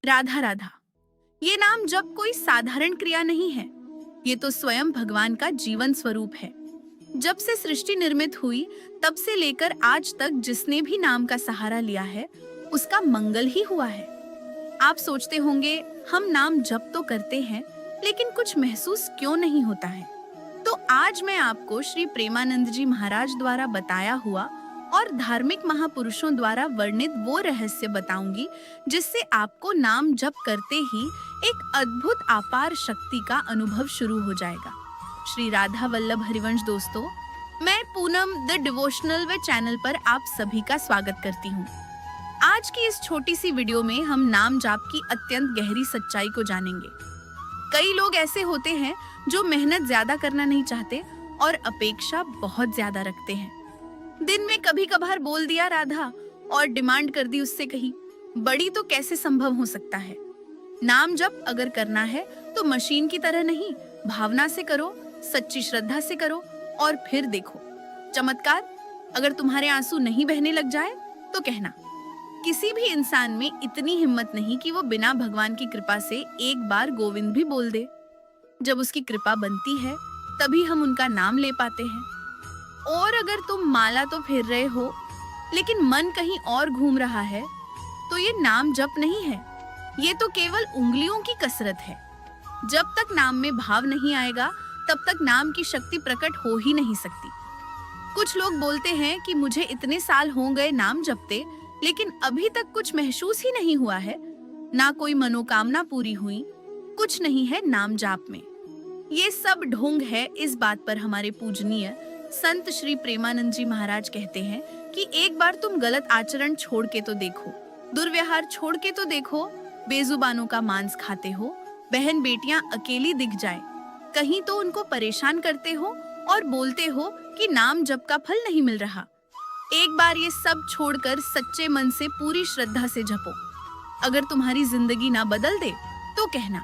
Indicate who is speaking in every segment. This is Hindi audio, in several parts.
Speaker 1: राधा राधा। ये नाम जब कोई साधारण क्रिया नहीं है, ये तो स्वयं भगवान का जीवन स्वरूप है। जब से सृष्टि निर्मित हुई तब से लेकर आज तक जिसने भी नाम का सहारा लिया है उसका मंगल ही हुआ है। आप सोचते होंगे हम नाम जप तो करते हैं लेकिन कुछ महसूस क्यों नहीं होता है। तो आज मैं आपको श्री प्रेमानंद जी महाराज द्वारा बताया हुआ और धार्मिक महापुरुषों द्वारा वर्णित वो रहस्य बताऊंगी जिससे आपको नाम जप करते ही एक अद्भुत अपार शक्ति का अनुभव शुरू हो जाएगा। श्री राधा वल्लभ हरिवंश दोस्तों, मैं Poonam the devotional way channel पर आप सभी का स्वागत करती हूँ। आज की इस छोटी सी वीडियो में हम नाम जाप की अत्यंत गहरी सच्चाई को जानेंगे। कई लोग ऐसे होते हैं जो मेहनत ज्यादा करना नहीं चाहते और अपेक्षा बहुत ज्यादा रखते हैं। दिन में कभी कभार बोल दिया राधा और डिमांड कर दी उससे कहीं बड़ी तो कैसे संभव हो सकता है। नाम जप अगर करना है तो मशीन की तरह नहीं, भावना से करो, सच्ची श्रद्धा से करो और फिर देखो चमत्कार। अगर तुम्हारे आंसू नहीं बहने लग जाए तो कहना। किसी भी इंसान में इतनी हिम्मत नहीं कि वो बिना भगवान की कृपा से एक बार गोविंद भी बोल दे। जब उसकी कृपा बनती है तभी हम उनका नाम ले पाते हैं। और अगर तुम माला तो फेर रहे हो लेकिन मन कहीं और घूम रहा है तो ये नाम जप नहीं है, ये तो केवल उंगलियों की कसरत है। जब तक नाम में भाव नहीं आएगा तब तक नाम की शक्ति प्रकट हो ही नहीं सकती। कुछ लोग बोलते हैं कि मुझे इतने साल हो गए नाम जपते लेकिन अभी तक कुछ महसूस ही नहीं हुआ है, ना कोई मनोकामना पूरी हुई, कुछ नहीं है नाम जाप में। ये सब ढोंग है। इस बात पर हमारे पूजनीय संत श्री प्रेमानंद जी महाराज कहते हैं कि एक बार तुम गलत आचरण छोड़ के तो देखो, दुर्व्यवहार छोड़ के तो देखो। बेजुबानों का मांस खाते हो, बहन बेटियां अकेली दिख जाए, कहीं तो उनको परेशान करते हो और बोलते हो कि नाम जप का फल नहीं मिल रहा। एक बार ये सब छोड़कर सच्चे मन से पूरी श्रद्धा से जपो। अगर तुम्हारी जिंदगी ना बदल दे तो कहना।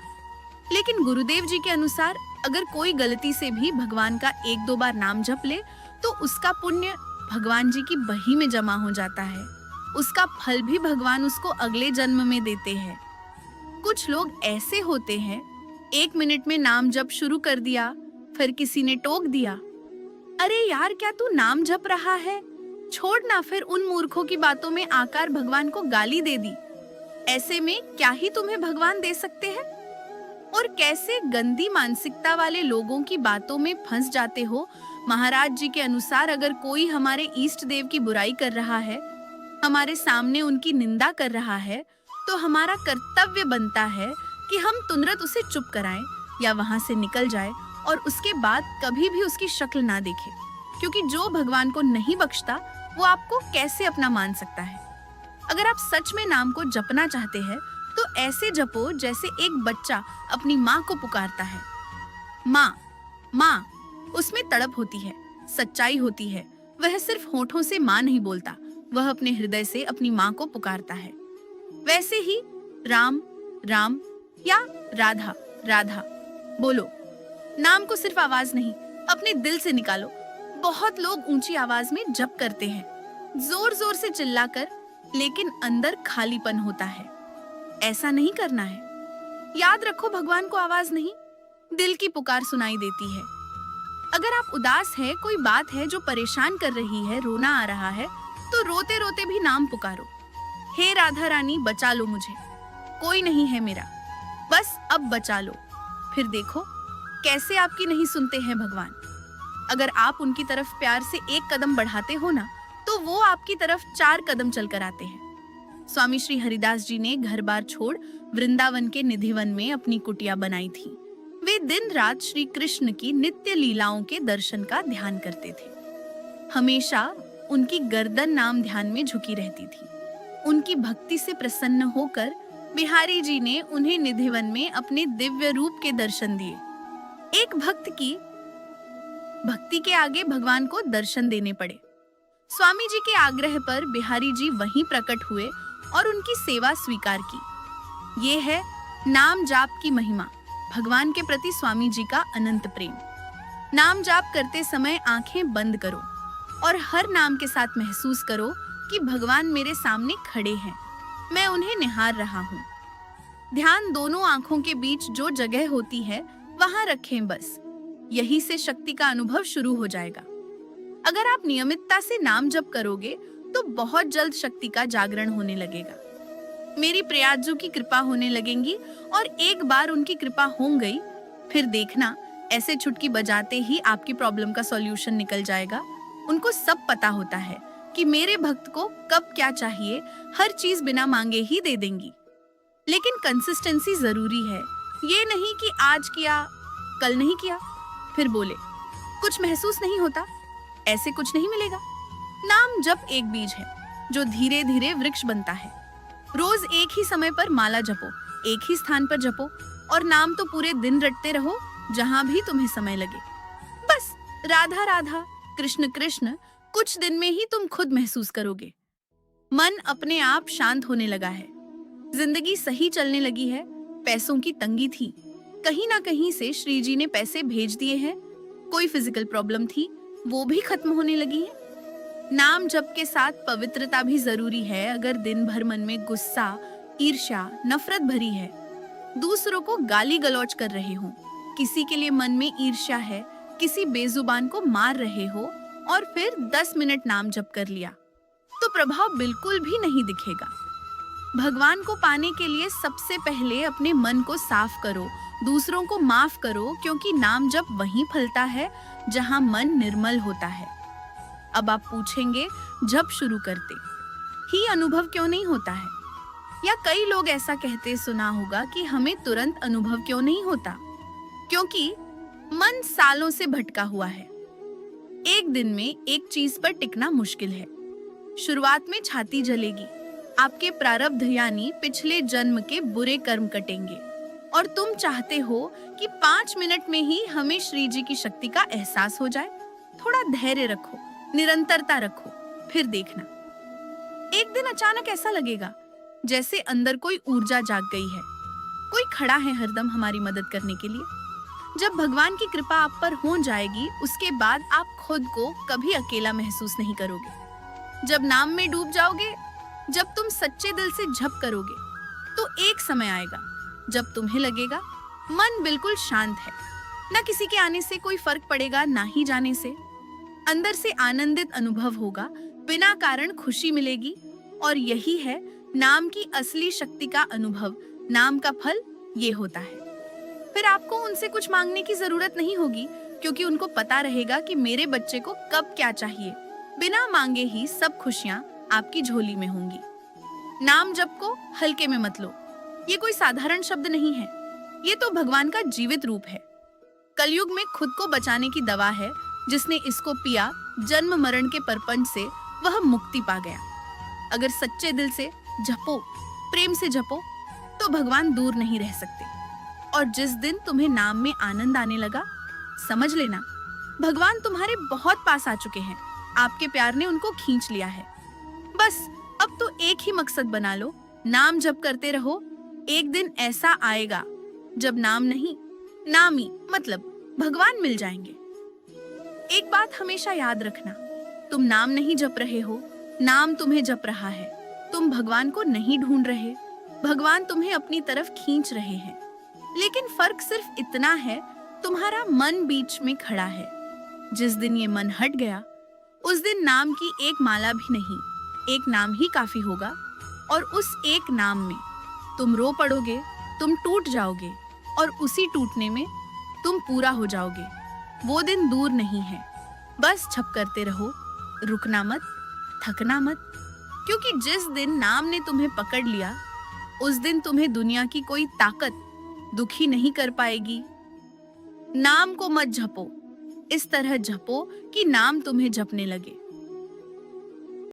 Speaker 1: लेकिन गुरुदेव जी के अनुसार अगर कोई गलती से भी भगवान का एक दो बार नाम जप ले तो उसका पुण्य भगवान जी की बही में जमा हो जाता है। उसका फल भी भगवान उसको अगले जन्म में देते हैं। कुछ लोग ऐसे होते हैं, 1 मिनट में नाम जप शुरू कर दिया, फिर किसी ने टोक दिया, अरे यार क्या तू नाम जप रहा है, छोड़ ना। फिर उन मूर्खों की बातों में आकर भगवान को गाली दे दी। ऐसे में क्या ही तुम्हें भगवान दे सकते हैं। और कैसे गंदी मानसिकता वाले लोगों की बातों में फंस जाते हो। महाराज जी के अनुसार अगर कोई हमारे इष्ट देव की बुराई कर रहा है, हमारे सामने उनकी निंदा कर रहा है, तो हमारा कर्तव्य बनता है कि हम तुरंत उसे चुप कराएं या वहां से निकल जाए और उसके बाद कभी भी उसकी शक्ल ना देखें। क्योंकि जो भगवान को नहीं बख्शता वो आपको कैसे अपना मान सकता है। अगर आप सच में नाम को जपना चाहते हैं तो ऐसे जपो जैसे एक बच्चा अपनी माँ को पुकारता है। माँ माँ, उसमें तड़प होती है, सच्चाई होती है। वह सिर्फ होठों से माँ नहीं बोलता, वह अपने हृदय से अपनी माँ को पुकारता है। वैसे ही राम राम या राधा राधा बोलो। नाम को सिर्फ आवाज नहीं, अपने दिल से निकालो। बहुत लोग ऊंची आवाज में जप करते हैं, जोर जोर से चिल्लाकर, लेकिन अंदर खालीपन होता है। ऐसा नहीं करना है। याद रखो भगवान को आवाज नहीं, दिल की पुकार सुनाई देती है। अगर आप उदास है, कोई बात है जो परेशान कर रही है, रोना आ रहा है, तो रोते रोते भी नाम पुकारो। हे राधा रानी बचा लो मुझे, कोई नहीं है मेरा, बस अब बचा लो। फिर देखो कैसे आपकी नहीं सुनते हैं भगवान। अगर आप उनकी तरफ प्यार से एक कदम बढ़ाते हो ना तो वो आपकी तरफ 4 कदम चलकर आते हैं। स्वामी श्री हरिदास जी ने घर बार छोड़ वृंदावन के निधिवन में अपनी कुटिया बनाई थी। वे दिन रात श्री कृष्ण की नित्य लीलाओं के दर्शन का ध्यान करते थे। हमेशा उनकी गर्दन नाम ध्यान में झुकी रहती थी। उनकी भक्ति से प्रसन्न होकर बिहारी जी ने उन्हें निधिवन में अपने दिव्य रूप के दर्शन दिए। एक भक्त की भक्ति के आगे भगवान को दर्शन देने पड़े। स्वामी जी के आग्रह पर बिहारी जी वहीं प्रकट हुए और उनकी सेवा स्वीकार की। ये है नाम जाप की महिमा, भगवान के प्रति स्वामी जी का अनंत प्रेम। नाम जाप करते समय आंखें बंद करो और हर नाम के साथ महसूस करो कि भगवान मेरे सामने खड़े हैं, मैं उन्हें निहार रहा हूँ। ध्यान दोनों आंखों के बीच जो जगह होती है वहां रखें बस। यही से शक्ति का अनुभव शुरू हो जाएगा। अगर आप नियमितता से नाम जप करोगे तो बहुत जल्द शक्ति का जागरण होने लगेगा। मेरी प्रयाजू की कृपा होने लगेंगी और एक बार उनकी कृपा हो गई, फिर देखना ऐसे चुटकी बजाते ही आपकी प्रॉब्लम का सॉल्यूशन निकल जाएगा। उनको सब पता होता है कि मेरे भक्त को कब क्या चाहिए, हर चीज बिना मांगे ही दे देंगी। लेकिन कंसिस्टेंसी जरूरी है। ये नहीं कि आज किया कल नहीं किया फिर बोले कुछ महसूस नहीं होता, ऐसे कुछ नहीं मिलेगा। नाम जप एक बीज है जो धीरे धीरे वृक्ष बनता है। रोज एक ही समय पर माला जपो, एक ही स्थान पर जपो और नाम तो पूरे दिन रटते रहो जहां भी तुम्हें समय लगे। बस राधा राधा कृष्ण कृष्ण कुछ दिन में ही तुम खुद महसूस करोगे। मन अपने आप शांत होने लगा है, जिंदगी सही चलने लगी है। पैसों की तंगी थी, कहीं ना कहीं से श्री जी ने पैसे भेज दिए हैं। कोई फिजिकल प्रॉब्लम थी, वो भी खत्म होने लगी है। नाम जप के साथ पवित्रता भी जरूरी है। अगर दिन भर मन में गुस्सा, ईर्ष्या, नफरत भरी है, दूसरों को गाली गलौज कर रहे हो, किसी के लिए मन में ईर्ष्या है, किसी बेजुबान को मार रहे हो और फिर 10 मिनट नाम जप कर लिया तो प्रभाव बिल्कुल भी नहीं दिखेगा। भगवान को पाने के लिए सबसे पहले अपने मन को साफ करो, दूसरों को माफ करो, क्योंकि नाम जप वहीं फलता है जहां मन निर्मल होता है। अब आप पूछेंगे जप शुरू करते ही अनुभव क्यों नहीं होता है, या कई लोग ऐसा कहते सुना होगा कि हमें तुरंत अनुभव क्यों नहीं होता, क्योंकि मन सालों से भटका हुआ है। एक दिन में एक चीज पर टिकना मुश्किल है। शुरुआत में छाती जलेगी, आपके प्रारब्ध यानी पिछले जन्म के बुरे कर्म कटेंगे और तुम चाहते हो कि 5 मिनट में ही हमें श्री जी की शक्ति का एहसास हो जाए। थोड़ा धैर्य रखो, निरंतरता रखो, फिर देखना एक दिन अचानक ऐसा लगेगा जैसे अंदर कोई ऊर्जा जाग गई है, कोई खड़ा है हरदम हमारी मदद करने के लिए। जब भगवान की कृपा आप पर हो जाएगी, उसके बाद आप खुद को कभी अकेला महसूस नहीं करोगे। जब नाम में डूब जाओगे, जब तुम सच्चे दिल से जप करोगे, तो एक समय आएगा जब तुम्हें लगेगा मन बिल्कुल शांत है, ना किसी के आने से कोई फर्क पड़ेगा, ना ही जाने से। अंदर से आनंदित अनुभव होगा, बिना कारण खुशी मिलेगी और यही है नाम की असली शक्ति का अनुभव। नाम का फल ये होता है। फिर आपको उनसे कुछ मांगने की जरूरत नहीं होगी, क्योंकि उनको पता रहेगा कि मेरे बच्चे को कब क्या चाहिए। बिना मांगे ही सब खुशियां आपकी झोली में होंगी। नाम जप को हल्के में मत लो, ये कोई साधारण शब्द नहीं है, ये तो भगवान का जीवित रूप है। कलयुग में खुद को बचाने की दवा है। जिसने इसको पिया, जन्म मरण के परपंच से वह मुक्ति पा गया। अगर सच्चे दिल से जपो, प्रेम से जपो, तो भगवान दूर नहीं रह सकते। और जिस दिन तुम्हें नाम में आनंद आने लगा, समझ लेना भगवान तुम्हारे बहुत पास आ चुके हैं। आपके प्यार ने उनको खींच लिया है। बस अब तो एक ही मकसद बना लो, नाम जप करते रहो। एक दिन ऐसा आएगा जब नाम नहीं, नामी मतलब भगवान मिल जाएंगे। एक बात हमेशा याद रखना, तुम नाम नहीं जप रहे हो, नाम तुम्हें जप रहा है। तुम भगवान को नहीं ढूंढ रहे, भगवान तुम्हें अपनी तरफ खींच रहे हैं। लेकिन फर्क सिर्फ इतना है, तुम्हारा मन बीच में खड़ा है। जिस दिन ये मन हट गया, उस दिन नाम की एक माला भी नहीं, एक नाम ही काफी होगा। और उस एक नाम में तुम रो पड़ोगे, तुम टूट जाओगे और उसी टूटने में तुम पूरा हो जाओगे। वो दिन दूर नहीं है। बस जप करते रहो, रुकना मत, थकना मत, क्योंकि जिस दिन नाम ने तुम्हें पकड़ लिया, उस दिन तुम्हें दुनिया की कोई ताकत दुखी नहीं कर पाएगी। नाम को मत जपो, इस तरह जपो कि नाम तुम्हें जपने लगे।